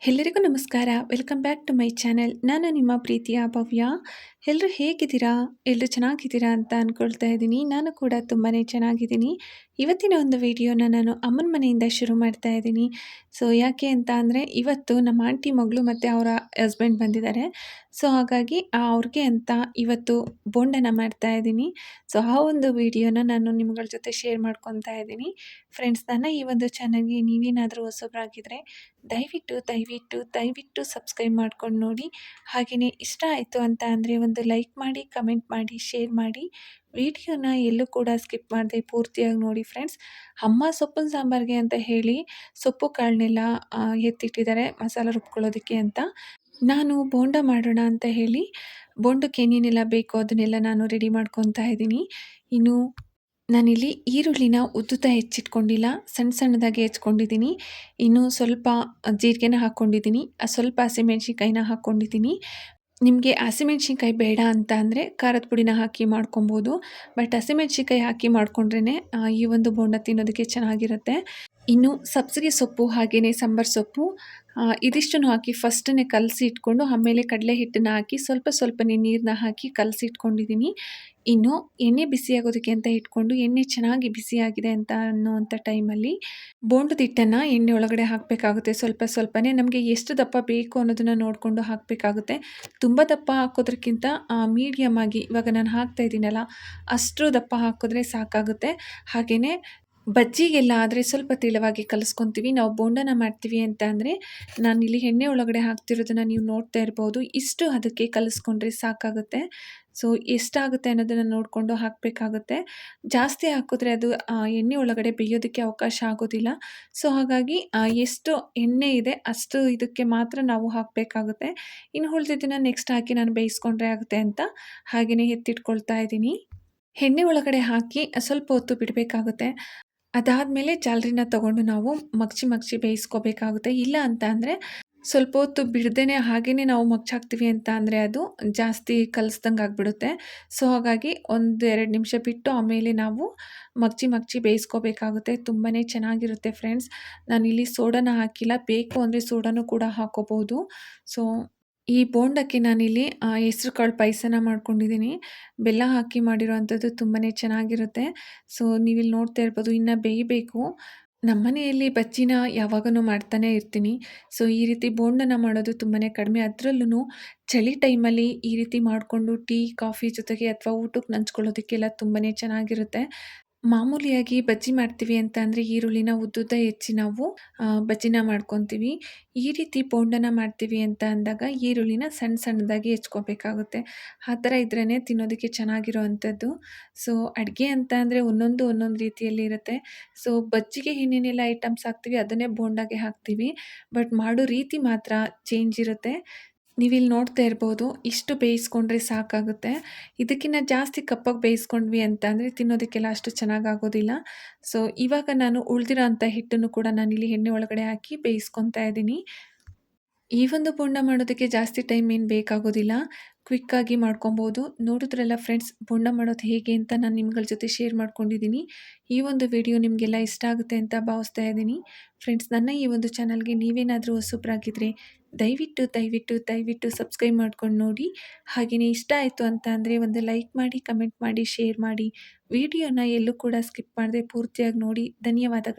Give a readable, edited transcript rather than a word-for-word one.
ಎಲ್ಲರಿಗೂ ನಮಸ್ಕಾರ. Welcome back to my channel. ನಾನು ನಿಮ್ಮ ಪ್ರೀತಿಯ ಭವ್ಯ. ಎಲ್ಲರೂ ಹೇಗಿದ್ದೀರಾ? ಎಲ್ಲರೂ ಚೆನ್ನಾಗಿದ್ದೀರಾ ಅಂತ ಅಂದ್ಕೊಳ್ತಾ ಇದ್ದೀನಿ. ನಾನು ಕೂಡ ತುಂಬಾ ಚೆನ್ನಾಗಿದ್ದೀನಿ. ಇವತ್ತಿನ ಒಂದು ವಿಡಿಯೋನ ನಾನು ಅಮ್ಮನ ಮನೆಯಿಂದ ಶುರು ಮಾಡ್ತಾ ಇದ್ದೀನಿ. ಸೊ ಯಾಕೆ ಅಂತ ಅಂದರೆ ಇವತ್ತು ನಮ್ಮ ಆಂಟಿ ಮಗಳು ಮತ್ತು ಅವರ ಹಸ್ಬೆಂಡ್ ಬಂದಿದ್ದಾರೆ. ಸೊ ಹಾಗಾಗಿ ಅವ್ರಿಗೆ ಅಂತ ಇವತ್ತು ಬೋಂಡನ ಮಾಡ್ತಾ ಇದ್ದೀನಿ. ಸೊ ಆ ಒಂದು ವಿಡಿಯೋನ ನಾನು ನಿಮ್ಗಳ ಜೊತೆ ಶೇರ್ ಮಾಡ್ಕೊತಾ ಇದ್ದೀನಿ. ಫ್ರೆಂಡ್ಸ್, ನನ್ನ ಈ ಒಂದು ಚಾನಲ್ಗೆ ನೀವೇನಾದರೂ ಹೊಸಬರಾಗಿದ್ದರೆ ದಯವಿಟ್ಟು ಸಬ್ಸ್ಕ್ರೈಬ್ ಮಾಡ್ಕೊಂಡು ನೋಡಿ. ಹಾಗೆಯೇ ಇಷ್ಟ ಆಯಿತು ಅಂತ ಅಂದರೆ ಒಂದು ಲೈಕ್ ಮಾಡಿ, ಕಮೆಂಟ್ ಮಾಡಿ, ಶೇರ್ ಮಾಡಿ. ವಿಡಿಯೋನ ಎಲ್ಲೂ ಕೂಡ ಸ್ಕಿಪ್ ಮಾಡದೆ ಪೂರ್ತಿಯಾಗಿ ನೋಡಿ ಫ್ರೆಂಡ್ಸ್. ಅಮ್ಮ ಸೊಪ್ಪಿನ ಸಾಂಬಾರಿಗೆ ಅಂತ ಹೇಳಿ ಸೊಪ್ಪು ಕಾಳನ್ನೆಲ್ಲ ಎತ್ತಿಟ್ಟಿದ್ದಾರೆ ಮಸಾಲ ರುಬ್ಕೊಳ್ಳೋದಕ್ಕೆ ಅಂತ. ನಾನು ಬೋಂಡ ಮಾಡೋಣ ಅಂತ ಹೇಳಿ ಬೋಂಡಕ್ಕೆ ಏನೇನೆಲ್ಲ ಬೇಕೋ ಅದನ್ನೆಲ್ಲ ನಾನು ರೆಡಿ ಮಾಡ್ಕೊತಾ ಇದ್ದೀನಿ. ಇನ್ನು ನಾನಿಲ್ಲಿ ಈರುಳ್ಳಿನ ಉದ್ದುತ್ತಾ ಹೆಚ್ಚಿಟ್ಕೊಂಡಿಲ್ಲ, ಸಣ್ಣ ಸಣ್ಣದಾಗಿ ಹೆಚ್ಕೊಂಡಿದ್ದೀನಿ. ಇನ್ನು ಸ್ವಲ್ಪ ಜೀರಿಗೆನ ಹಾಕ್ಕೊಂಡಿದ್ದೀನಿ, ಸ್ವಲ್ಪ ಹಸಿಮೆಣ್ಸಿನ್ಕಾಯಿನ ಹಾಕ್ಕೊಂಡಿದ್ದೀನಿ. ನಿಮಗೆ ಹಸಿಮೆಣ್ಸಿನ್ಕಾಯಿ ಬೇಡ ಅಂತ ಅಂದರೆ ಖಾರದ ಪುಡಿನ ಹಾಕಿ ಮಾಡ್ಕೊಬೋದು. ಬಟ್ ಹಸಿಮೆಣ್ಸಿನ್ಕಾಯಿ ಹಾಕಿ ಮಾಡ್ಕೊಂಡ್ರೇ ಈ ಒಂದು ಬೋಂಡ ತಿನ್ನೋದಕ್ಕೆ ಚೆನ್ನಾಗಿರುತ್ತೆ. ಇನ್ನು ಸಬ್ಬಸಿಗೆ ಸೊಪ್ಪು ಹಾಗೆಯೇ ಸಾಂಬಾರು ಸೊಪ್ಪು ಇದಿಷ್ಟನ್ನು ಹಾಕಿ ಫಸ್ಟನ್ನೇ ಕಲಸಿ ಇಟ್ಕೊಂಡು ಆಮೇಲೆ ಕಡಲೆ ಹಿಟ್ಟನ್ನ ಹಾಕಿ ಸ್ವಲ್ಪನೇ ನೀರನ್ನ ಹಾಕಿ ಕಲಸಿ ಇಟ್ಕೊಂಡಿದ್ದೀನಿ. ಇನ್ನು ಎಣ್ಣೆ ಬಿಸಿಯಾಗೋದಕ್ಕೆ ಅಂತ ಇಟ್ಕೊಂಡು ಎಣ್ಣೆ ಚೆನ್ನಾಗಿ ಬಿಸಿಯಾಗಿದೆ ಅಂತ ಅನ್ನೋವಂಥ ಟೈಮಲ್ಲಿ ಬೋಂಡದ ಹಿಟ್ಟನ್ನು ಎಣ್ಣೆ ಒಳಗಡೆ ಹಾಕಬೇಕಾಗುತ್ತೆ. ಸ್ವಲ್ಪನೇ ನಮಗೆ ಎಷ್ಟು ದಪ್ಪ ಬೇಕು ಅನ್ನೋದನ್ನು ನೋಡಿಕೊಂಡು ಹಾಕಬೇಕಾಗುತ್ತೆ. ತುಂಬ ದಪ್ಪ ಹಾಕೋದ್ರಕ್ಕಿಂತ ಮೀಡಿಯಮ್ ಆಗಿ ಇವಾಗ ನಾನು ಹಾಕ್ತಾ ಇದ್ದೀನಲ್ಲ ಅಷ್ಟು ದಪ್ಪ ಹಾಕಿದ್ರೆ ಸಾಕಾಗುತ್ತೆ. ಹಾಗೆಯೇ ಬಜ್ಜಿಗೆಲ್ಲ ಆದರೆ ಸ್ವಲ್ಪ ತೆಳುವಾಗಿ ಕಲಿಸ್ಕೊತೀವಿ. ನಾವು ಬೋಂಡನ ಮಾಡ್ತೀವಿ ಅಂತ ಅಂದರೆ ನಾನಿಲ್ಲಿ ಎಣ್ಣೆ ಒಳಗಡೆ ಹಾಕ್ತಿರೋದನ್ನು ನೀವು ನೋಡ್ತಾ ಇರ್ಬೋದು. ಇಷ್ಟು ಅದಕ್ಕೆ ಕಲಿಸ್ಕೊಂಡ್ರೆ ಸಾಕಾಗುತ್ತೆ. ಸೊ ಎಷ್ಟಾಗುತ್ತೆ ಅನ್ನೋದನ್ನು ನೋಡಿಕೊಂಡು ಹಾಕಬೇಕಾಗುತ್ತೆ. ಜಾಸ್ತಿ ಹಾಕಿದ್ರೆ ಅದು ಎಣ್ಣೆ ಒಳಗಡೆ ಬೇಯೋದಕ್ಕೆ ಅವಕಾಶ ಆಗೋದಿಲ್ಲ. ಸೊ ಹಾಗಾಗಿ ಎಷ್ಟು ಎಣ್ಣೆ ಇದೆ ಅಷ್ಟು ಇದಕ್ಕೆ ಮಾತ್ರ ನಾವು ಹಾಕಬೇಕಾಗುತ್ತೆ. ಇನ್ನು ಉಳಿದಿದ್ದನ್ನು ನೆಕ್ಸ್ಟ್ ಹಾಕಿ ನಾನು ಬೇಯಿಸ್ಕೊಂಡ್ರೆ ಆಗುತ್ತೆ ಅಂತ ಹಾಗೆಯೇ ಎತ್ತಿಟ್ಕೊಳ್ತಾ ಇದ್ದೀನಿ. ಎಣ್ಣೆ ಒಳಗಡೆ ಹಾಕಿ ಸ್ವಲ್ಪ ಹೊತ್ತು ಬಿಡಬೇಕಾಗುತ್ತೆ. ಅದಾದಮೇಲೆ ಜಾಲರಿನ ತೊಗೊಂಡು ನಾವು ಮಗ್ಚಿ ಬೇಯಿಸ್ಕೋಬೇಕಾಗುತ್ತೆ. ಇಲ್ಲ ಅಂತ ಅಂದರೆ ಸ್ವಲ್ಪ ಹೊತ್ತು ಬಿಡ್ದೇ ಹಾಗೆಯೇ ನಾವು ಮಗ್ಚಾಕ್ತೀವಿ ಅಂತ ಅಂದರೆ ಅದು ಜಾಸ್ತಿ ಕಲಸ್ದಂಗೆ ಆಗಿಬಿಡುತ್ತೆ. ಸೊ ಹಾಗಾಗಿ 1-2 ನಿಮಿಷ ಬಿಟ್ಟು ಆಮೇಲೆ ನಾವು ಮಗ್ಚಿ ಬೇಯಿಸ್ಕೋಬೇಕಾಗುತ್ತೆ. ತುಂಬಾ ಚೆನ್ನಾಗಿರುತ್ತೆ ಫ್ರೆಂಡ್ಸ್. ನಾನಿಲ್ಲಿ ಸೋಡಾನ ಹಾಕಿಲ್ಲ, ಬೇಕು ಅಂದರೆ ಸೋಡಾನು ಕೂಡ ಹಾಕೋಬೋದು. ಸೊ ಈ ಬೋಂಡಕ್ಕೆ ನಾನಿಲ್ಲಿ ಹೆಸ್ರು ಕಾಳು ಪಾಯಸನ ಮಾಡ್ಕೊಂಡಿದ್ದೀನಿ. ಬೆಲ್ಲ ಹಾಕಿ ಮಾಡಿರೋವಂಥದ್ದು ತುಂಬಾ ಚೆನ್ನಾಗಿರುತ್ತೆ. ಸೊ ನೀವಿಲ್ಲಿ ನೋಡ್ತಾ ಇರ್ಬೋದು, ಇನ್ನು ಬೇಯಬೇಕು. ನಮ್ಮ ಮನೆಯಲ್ಲಿ ಬಜ್ಜಿನ ಯಾವಾಗಲೂ ಮಾಡ್ತಾನೆ ಇರ್ತೀನಿ. ಸೊ ಈ ರೀತಿ ಬೋಂಡನ ಮಾಡೋದು ತುಂಬಾ ಕಡಿಮೆ. ಅದರಲ್ಲೂ ಚಳಿ ಟೈಮಲ್ಲಿ ಈ ರೀತಿ ಮಾಡಿಕೊಂಡು ಟೀ, ಕಾಫಿ ಜೊತೆಗೆ ಅಥವಾ ಊಟಕ್ಕೆ ನಂಚ್ಕೊಳ್ಳೋದಕ್ಕೆಲ್ಲ ತುಂಬಾ ಚೆನ್ನಾಗಿರುತ್ತೆ. ಮಾಮೂಲಿಯಾಗಿ ಬಜ್ಜಿ ಮಾಡ್ತೀವಿ ಅಂತ ಅಂದರೆ ಈರುಳ್ಳಿನ ಉದ್ದುದ್ದ ಹೆಚ್ಚಿ ನಾವು ಬಜ್ಜಿನ ಮಾಡ್ಕೊತೀವಿ. ಈ ರೀತಿ ಬೋಂಡನ ಮಾಡ್ತೀವಿ ಅಂತ ಅಂದಾಗ ಈರುಳ್ಳಿನ ಸಣ್ಣದಾಗಿ ಹೆಚ್ಕೋಬೇಕಾಗುತ್ತೆ. ಆ ಥರ ಇದ್ರೇ ತಿನ್ನೋದಕ್ಕೆ ಚೆನ್ನಾಗಿರೋ ಅಂಥದ್ದು. ಸೊ ಅಡುಗೆ ಅಂತ ಅಂದರೆ ಒಂದೊಂದು ರೀತಿಯಲ್ಲಿ ಇರುತ್ತೆ. ಸೊ ಬಜ್ಜಿಗೆ ಏನೇನೆಲ್ಲ ಐಟಮ್ಸ್ ಹಾಕ್ತೀವಿ ಅದನ್ನೇ ಬೋಂಡಾಗೆ ಹಾಕ್ತೀವಿ. ಬಟ್ ಮಾಡೋ ರೀತಿ ಮಾತ್ರ ಚೇಂಜ್ ಇರುತ್ತೆ. ನೀವಿಲ್ಲಿ ನೋಡ್ತಾ ಇರ್ಬೋದು, ಇಷ್ಟು ಬೇಯಿಸ್ಕೊಂಡ್ರೆ ಸಾಕಾಗುತ್ತೆ. ಇದಕ್ಕಿಂತ ಜಾಸ್ತಿ ಕಪ್ಪಾಗಿ ಬೇಯಿಸ್ಕೊಂಡ್ವಿ ಅಂತ ಅಂದರೆ ತಿನ್ನೋದಕ್ಕೆಲ್ಲ ಅಷ್ಟು ಚೆನ್ನಾಗಾಗೋದಿಲ್ಲ. ಸೊ ಇವಾಗ ನಾನು ಉಳಿದಿರೋ ಅಂಥ ಹಿಟ್ಟನ್ನು ಕೂಡ ನಾನಿಲ್ಲಿ ಎಣ್ಣೆ ಒಳಗಡೆ ಹಾಕಿ ಬೇಯಿಸ್ಕೊತಾ ಇದ್ದೀನಿ. ಈ ಒಂದು ಬೋಂಡ ಮಾಡೋದಕ್ಕೆ ಜಾಸ್ತಿ ಟೈಮ್ ಏನು ಬೇಕಾಗೋದಿಲ್ಲ, ಕ್ವಿಕ್ಕಾಗಿ ಮಾಡ್ಕೊಬೋದು. ನೋಡಿದ್ರಲ್ಲ ಫ್ರೆಂಡ್ಸ್, ಬೋಂಡ ಮಾಡೋದು ಹೇಗೆ ಅಂತ ನಾನು ನಿಮ್ಗಳ ಜೊತೆ ಶೇರ್ ಮಾಡ್ಕೊಂಡಿದ್ದೀನಿ. ಈ ಒಂದು ವಿಡಿಯೋ ನಿಮಗೆಲ್ಲ ಇಷ್ಟ ಆಗುತ್ತೆ ಅಂತ ಭಾವಿಸ್ತಾ ಇದ್ದೀನಿ. ಫ್ರೆಂಡ್ಸ್, ನನ್ನ ಈ ಒಂದು ಚಾನಲ್ಗೆ ನೀವೇನಾದರೂ ಹೊಸಬ್ರಾಗಿದ್ದರೆ ದಯವಿಟ್ಟು ಸಬ್ಸ್ಕ್ರೈಬ್ ಮಾಡ್ಕೊಂಡು ನೋಡಿ. ಹಾಗೆಯೇ ಇಷ್ಟ ಆಯಿತು ಅಂತ ಅಂದರೆ ಒಂದು ಲೈಕ್ ಮಾಡಿ, ಕಮೆಂಟ್ ಮಾಡಿ, ಶೇರ್ ಮಾಡಿ. ವಿಡಿಯೋನ ಎಲ್ಲೂ ಕೂಡ ಸ್ಕಿಪ್ ಮಾಡದೆ ಪೂರ್ತಿಯಾಗಿ ನೋಡಿ. ಧನ್ಯವಾದಗಳು.